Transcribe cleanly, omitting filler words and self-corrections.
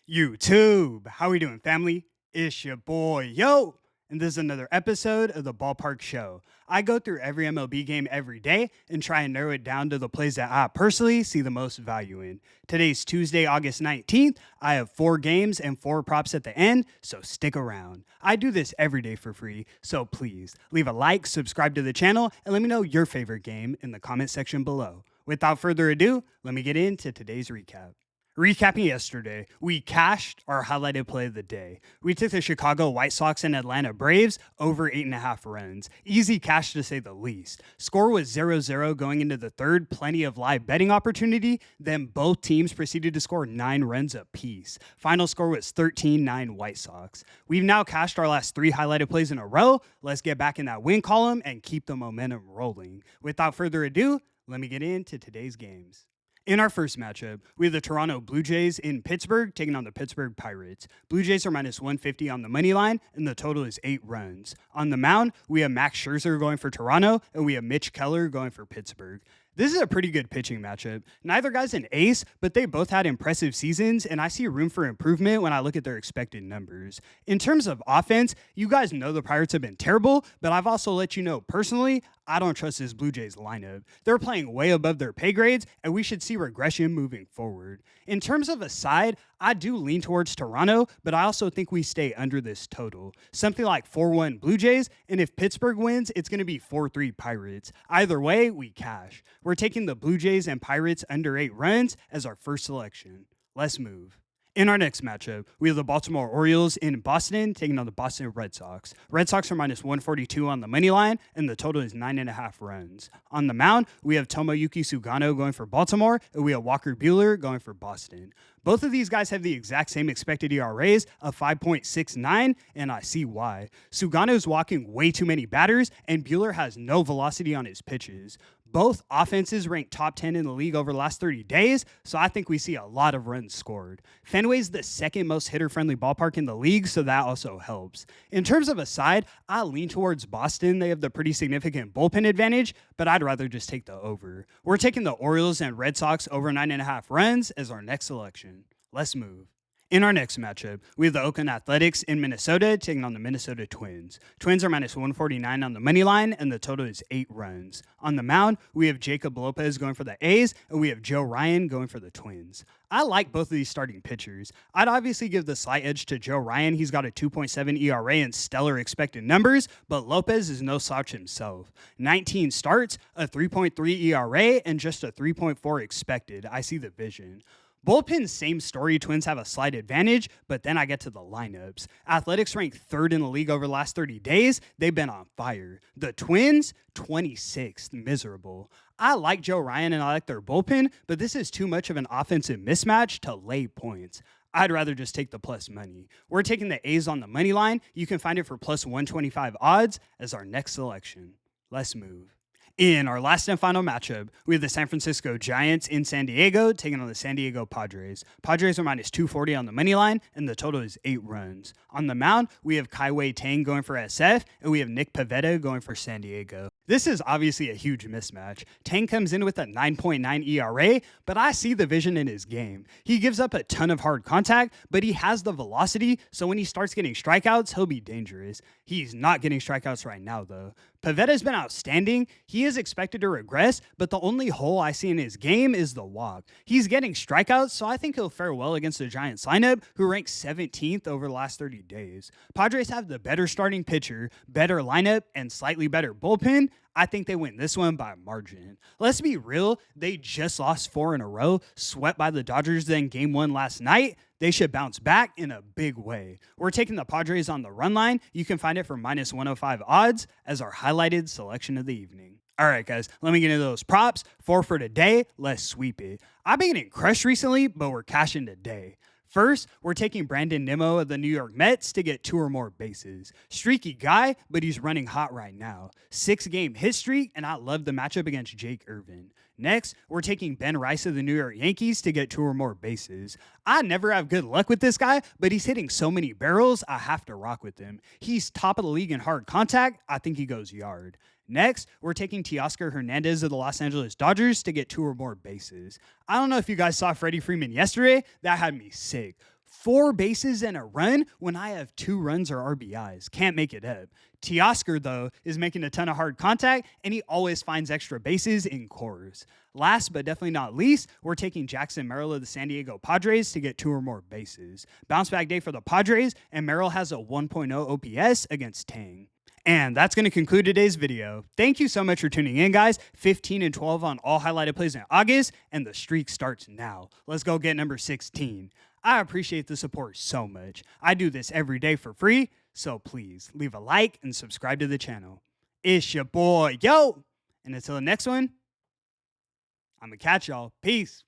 YouTube. How we doing, family? It's your boy, Yo, and this is another episode of the Ballpark Show. I go through every MLB game every day and try and narrow it down to the plays that I personally see the most value in. Today's Tuesday, August 19th. I have 4 games and 4 props at the end, so stick around. I do this every day for free, so please leave a like, subscribe to the channel, and let me know your favorite game in the comment section below. Without further ado, let me get into today's recap. Recapping yesterday, we cashed our highlighted play of the day. We took the Chicago White Sox and Atlanta Braves over 8.5 runs. Easy cash to say the least. Score was 0-0 going into the third, plenty of live betting opportunity. Then both teams proceeded to score 9 runs apiece. Final score was 13-9 White Sox. We've now cashed our last 3 highlighted plays in a row. Let's get back in that win column and keep the momentum rolling. Without further ado, let me get into today's games. In our first matchup, we have the Toronto Blue Jays in Pittsburgh taking on the Pittsburgh Pirates. Blue Jays are minus 150 on the money line, and the total is 8 runs. On the mound, we have Max Scherzer going for Toronto, and we have Mitch Keller going for Pittsburgh. This is a pretty good pitching matchup. Neither guy's an ace, but they both had impressive seasons, and I see room for improvement when I look at their expected numbers. In terms of offense, you guys know the Pirates have been terrible, but I've also let you know personally, I don't trust this Blue Jays lineup. They're playing way above their pay grades, and we should see regression moving forward. In terms of a side, I do lean towards Toronto, but I also think we stay under this total. Something like 4-1 Blue Jays, and if Pittsburgh wins, it's going to be 4-3 Pirates. Either way, we cash. We're taking the Blue Jays and Pirates under 8 runs as our first selection. Let's move. In our next matchup, we have the Baltimore Orioles in Boston taking on the Boston Red Sox. Red Sox are minus 142 on the money line, and the total is 9.5 runs. On the mound, we have Tomoyuki Sugano going for Baltimore, and we have Walker Buehler going for Boston. Both of these guys have the exact same expected ERAs of 5.69, and I see why. Sugano's walking way too many batters, and Buehler has no velocity on his pitches. Both offenses ranked top 10 in the league over the last 30 days, so I think we see a lot of runs scored. Fenway's the second most hitter-friendly ballpark in the league, so that also helps. In terms of a side, I lean towards Boston. They have the pretty significant bullpen advantage, but I'd rather just take the over. We're taking the Orioles and Red Sox over 9.5 runs as our next selection. Let's move. In our next matchup, we have the Oakland Athletics in Minnesota taking on the Minnesota Twins. Twins are minus 149 on the money line, and the total is 8 runs. On the mound, we have Jacob Lopez going for the A's, and we have Joe Ryan going for the Twins. I like both of these starting pitchers. I'd obviously give the slight edge to Joe Ryan. He's got a 2.7 ERA and stellar expected numbers, but Lopez is no slouch himself. 19 starts, a 3.3 ERA, and just a 3.4 expected. I see the vision. Bullpen, same story. Twins have a slight advantage, but then I get to the lineups. Athletics ranked 3rd in the league over the last 30 days. They've been on fire. The Twins, 26th, miserable. I like Joe Ryan and I like their bullpen, but this is too much of an offensive mismatch to lay points. I'd rather just take the plus money. We're taking the A's on the money line. You can find it for plus 125 odds as our next selection. Let's move. In our last and final matchup, we have the San Francisco Giants in San Diego taking on the San Diego Padres. Padres are minus 240 on the money line, and the total is 8 runs. On the mound, we have Kai Tang going for SF, and we have Nick Pivetta going for San Diego. This is obviously a huge mismatch. Tang comes in with a 9.9 ERA, but I see the vision in his game. He gives up a ton of hard contact, but he has the velocity, so when he starts getting strikeouts, he'll be dangerous. He's not getting strikeouts right now, though. Pavetta's been outstanding. He is expected to regress, but the only hole I see in his game is the walk. He's getting strikeouts, so I think he'll fare well against the Giants lineup, who ranks 17th over the last 30 days. Padres have the better starting pitcher, better lineup, and slightly better bullpen. I think they win this one by margin. Let's be real, they just lost 4 in a row, swept by the Dodgers in Game 1 last night. They should bounce back in a big way. We're taking the Padres on the run line. You can find it for minus 105 odds as our highlighted selection of the evening. All right, guys, let me get into those props. 4 for today. Let's sweep it. I've been getting crushed recently, but we're cashing today. First, we're taking Brandon Nimmo of the New York Mets to get 2 or more bases. Streaky guy, but he's running hot right now. 6-game hit streak, and I love the matchup against Jake Irvin. Next, we're taking Ben Rice of the New York Yankees to get 2 or more bases. I never have good luck with this guy, but he's hitting so many barrels, I have to rock with him. He's top of the league in hard contact. I think he goes yard. Next, we're taking Teoscar Hernandez of the Los Angeles Dodgers to get 2 or more bases. I don't know if you guys saw Freddie Freeman yesterday. That had me sick. 4 bases and a run when I have 2 runs or RBIs. Can't make it up. Teoscar, though, is making a ton of hard contact, and he always finds extra bases in cores. Last but definitely not least, we're taking Jackson Merrill of the San Diego Padres to get 2 or more bases. Bounce back day for the Padres, and Merrill has a 1.0 OPS against Tang. And that's going to conclude today's video. Thank you so much for tuning in, guys. 15 and 12 on all highlighted plays in August, and the streak starts now. Let's go get number 16. I appreciate the support so much. I do this every day for free, so please leave a like and subscribe to the channel. It's your boy, yo! And until the next one, I'm going to catch y'all. Peace.